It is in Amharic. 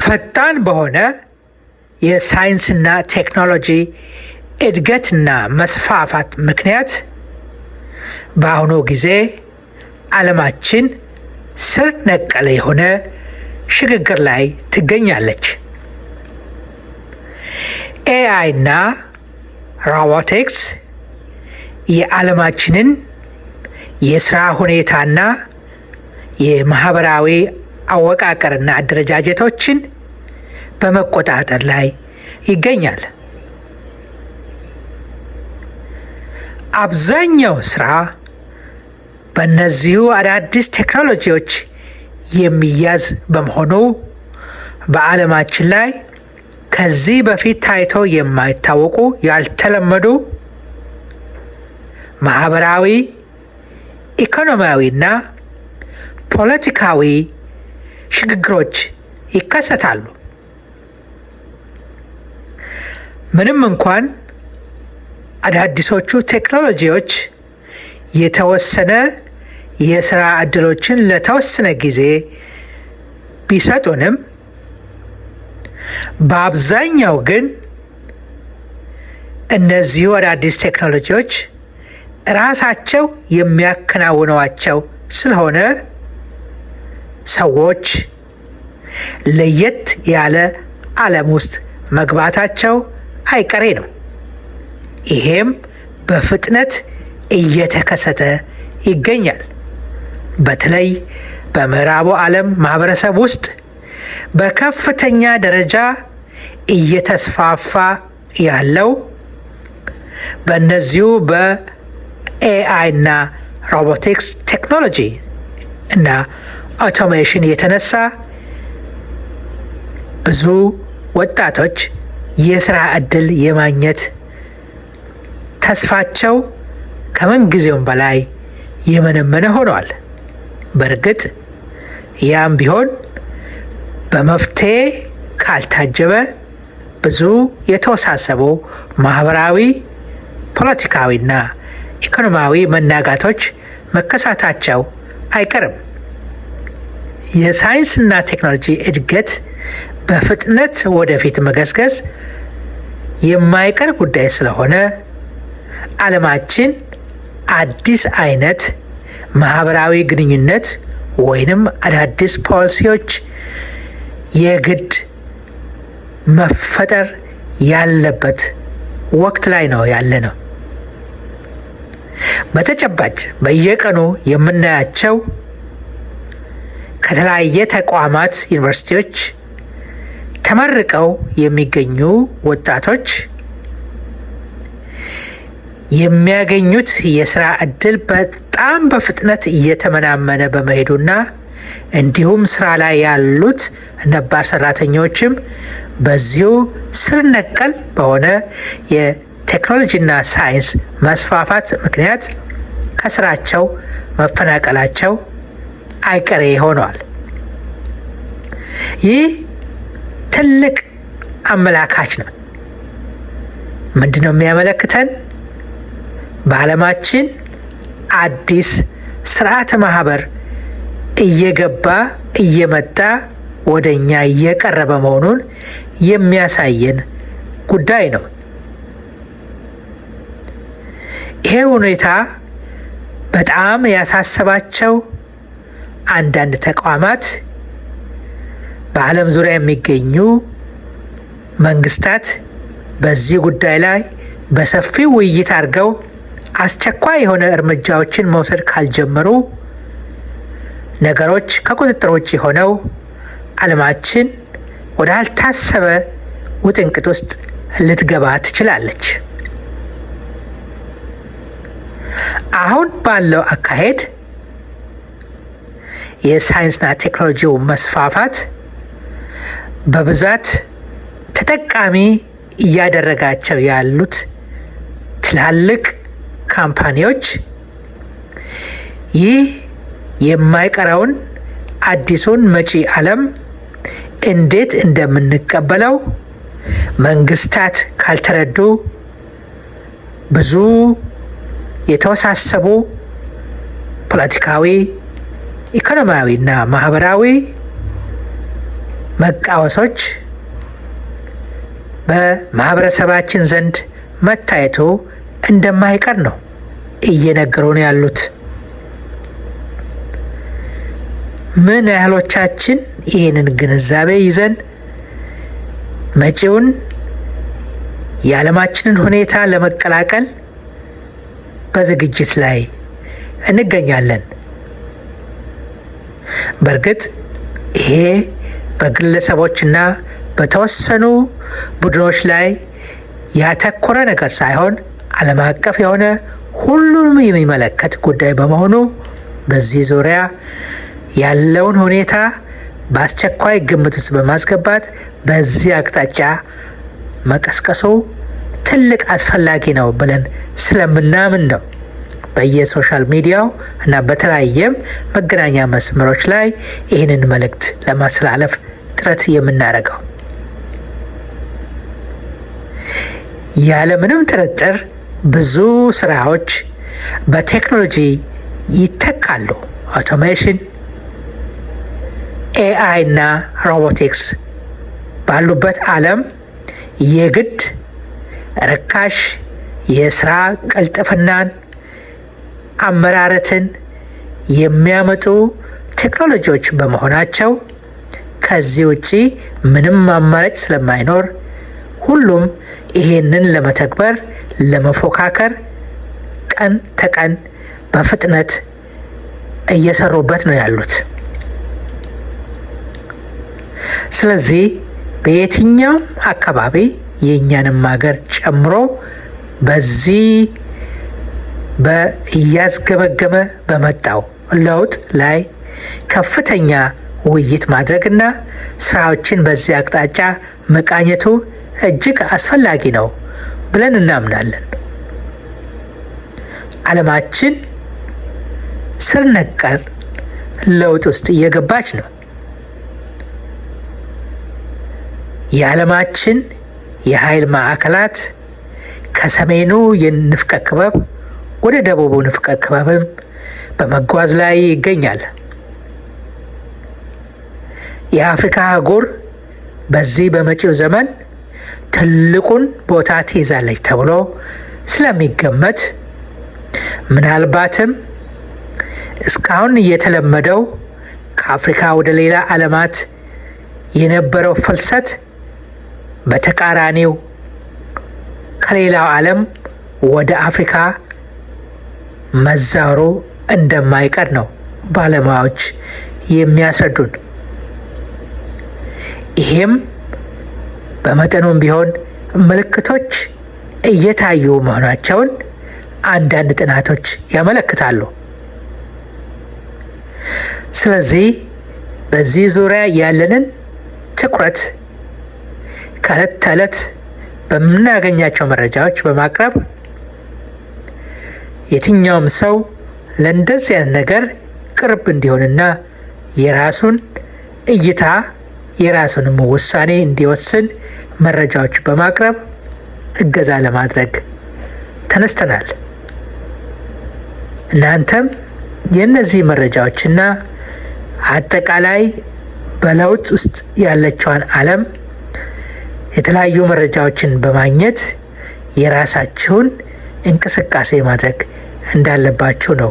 ፈጣን በሆነ የሳይንስና ቴክኖሎጂ እድገትና መስፋፋት ምክንያት በአሁኑ ጊዜ ዓለማችን ስር ነቀል የሆነ ሽግግር ላይ ትገኛለች። ኤአይ እና ሮቦቲክስ የዓለማችንን የሥራ ሁኔታና የማህበራዊ አወቃቀርና አደረጃጀቶችን በመቆጣጠር ላይ ይገኛል። አብዛኛው ስራ በእነዚሁ አዳዲስ ቴክኖሎጂዎች የሚያዝ በመሆኑ በዓለማችን ላይ ከዚህ በፊት ታይቶ የማይታወቁ ያልተለመዱ ማህበራዊ፣ ኢኮኖሚያዊና ፖለቲካዊ ሽግግሮች ይከሰታሉ። ምንም እንኳን አዳዲሶቹ ቴክኖሎጂዎች የተወሰነ የሥራ ዕድሎችን ለተወሰነ ጊዜ ቢሰጡንም በአብዛኛው ግን እነዚሁ አዳዲስ ቴክኖሎጂዎች ራሳቸው የሚያከናውኗቸው ስለሆነ ሰዎች ለየት ያለ ዓለም ውስጥ መግባታቸው አይቀሬ ነው። ይሄም በፍጥነት እየተከሰተ ይገኛል። በተለይ በምዕራቡ ዓለም ማህበረሰብ ውስጥ በከፍተኛ ደረጃ እየተስፋፋ ያለው በእነዚሁ በኤአይ እና ሮቦቲክስ ቴክኖሎጂ እና አውቶሜሽን የተነሳ ብዙ ወጣቶች የሥራ ዕድል የማግኘት ተስፋቸው ከምንጊዜውም በላይ የመነመነ ሆኗል። በእርግጥ ያም ቢሆን በመፍትሔ ካልታጀበ ብዙ የተወሳሰቡ ማህበራዊ፣ ፖለቲካዊና ኢኮኖሚያዊ መናጋቶች መከሰታቸው አይቀርም። የሳይንስና ቴክኖሎጂ እድገት በፍጥነት ወደፊት መገስገስ የማይቀር ጉዳይ ስለሆነ ዓለማችን አዲስ አይነት ማህበራዊ ግንኙነት ወይንም አዳዲስ ፖሊሲዎች የግድ መፈጠር ያለበት ወቅት ላይ ነው ያለ ነው። በተጨባጭ በየቀኑ የምናያቸው ከተለያየ ተቋማት፣ ዩኒቨርሲቲዎች ተመርቀው የሚገኙ ወጣቶች የሚያገኙት የሥራ ዕድል በጣም በፍጥነት እየተመናመነ በመሄዱና እንዲሁም ስራ ላይ ያሉት ነባር ሰራተኞችም በዚሁ ስር ነቀል በሆነ የቴክኖሎጂና ሳይንስ መስፋፋት ምክንያት ከስራቸው መፈናቀላቸው አይቀሬ ሆነዋል። ይህ ትልቅ አመላካች ነው። ምንድን ነው የሚያመለክተን? በዓለማችን አዲስ ስርዓተ ማህበር እየገባ እየመጣ ወደ እኛ እየቀረበ መሆኑን የሚያሳየን ጉዳይ ነው። ይሄ ሁኔታ በጣም ያሳሰባቸው አንዳንድ ተቋማት፣ በዓለም ዙሪያ የሚገኙ መንግስታት በዚህ ጉዳይ ላይ በሰፊው ውይይት አድርገው አስቸኳይ የሆነ እርምጃዎችን መውሰድ ካልጀመሩ ነገሮች ከቁጥጥር ውጭ ሆነው ዓለማችን ወደ አልታሰበ ውጥንቅጥ ውስጥ ልትገባ ትችላለች። አሁን ባለው አካሄድ የሳይንስና ቴክኖሎጂው መስፋፋት በብዛት ተጠቃሚ እያደረጋቸው ያሉት ትላልቅ ካምፓኒዎች ይህ የማይቀረውን አዲሱን መጪ ዓለም እንዴት እንደምንቀበለው መንግስታት ካልተረዱ ብዙ የተወሳሰቡ ፖለቲካዊ፣ ኢኮኖሚያዊና ማህበራዊ መቃወሶች በማህበረሰባችን ዘንድ መታየቱ እንደማይቀር ነው እየነገሩን ያሉት። ምን ያህሎቻችን ይህንን ግንዛቤ ይዘን መጪውን የዓለማችንን ሁኔታ ለመቀላቀል በዝግጅት ላይ እንገኛለን? በእርግጥ ይሄ በግለሰቦችና በተወሰኑ ቡድኖች ላይ ያተኮረ ነገር ሳይሆን ዓለም አቀፍ የሆነ ሁሉንም የሚመለከት ጉዳይ በመሆኑ በዚህ ዙሪያ ያለውን ሁኔታ በአስቸኳይ ግምት ውስጥ በማስገባት በዚህ አቅጣጫ መቀስቀሱ ትልቅ አስፈላጊ ነው ብለን ስለምናምን ነው በየሶሻል ሚዲያው እና በተለያየም መገናኛ መስመሮች ላይ ይህንን መልእክት ለማስተላለፍ ጥረት የምናደርገው። ያለምንም ጥርጥር ብዙ ስራዎች በቴክኖሎጂ ይተካሉ። አውቶሜሽን፣ ኤአይ እና ሮቦቲክስ ባሉበት ዓለም የግድ ርካሽ የስራ ቅልጥፍናን፣ አመራረትን የሚያመጡ ቴክኖሎጂዎች በመሆናቸው ከዚህ ውጪ ምንም አማራጭ ስለማይኖር ሁሉም ይሄንን ለመተግበር ለመፎካከር ቀን ተቀን በፍጥነት እየሰሩበት ነው ያሉት። ስለዚህ በየትኛውም አካባቢ የእኛንም ሀገር ጨምሮ በዚህ እያስገመገመ በመጣው ለውጥ ላይ ከፍተኛ ውይይት ማድረግና ስራዎችን በዚህ አቅጣጫ መቃኘቱ እጅግ አስፈላጊ ነው ብለን እናምናለን። ዓለማችን ስር ነቀል ለውጥ ውስጥ እየገባች ነው። የዓለማችን የኃይል ማዕከላት ከሰሜኑ የንፍቀ ክበብ ወደ ደቡቡ ንፍቀ ክበብም በመጓዝ ላይ ይገኛል። የአፍሪካ አህጉር በዚህ በመጪው ዘመን ትልቁን ቦታ ትይዛለች ተብሎ ስለሚገመት ምናልባትም እስካሁን እየተለመደው ከአፍሪካ ወደ ሌላ ዓለማት የነበረው ፍልሰት በተቃራኒው ከሌላው ዓለም ወደ አፍሪካ መዛወሩ እንደማይቀር ነው ባለሙያዎች የሚያስረዱን። ይሄም በመጠኑም ቢሆን ምልክቶች እየታዩ መሆናቸውን አንዳንድ ጥናቶች ያመለክታሉ። ስለዚህ በዚህ ዙሪያ ያለንን ትኩረት ከዕለት ተዕለት በምናገኛቸው መረጃዎች በማቅረብ የትኛውም ሰው ለእንደዚህ አይነት ነገር ቅርብ እንዲሆንና የራሱን እይታ የራሱንም ውሳኔ እንዲወስን መረጃዎች በማቅረብ እገዛ ለማድረግ ተነስተናል። እናንተም የእነዚህ መረጃዎችና አጠቃላይ በለውጥ ውስጥ ያለችዋን ዓለም የተለያዩ መረጃዎችን በማግኘት የራሳችሁን እንቅስቃሴ ማድረግ እንዳለባችሁ ነው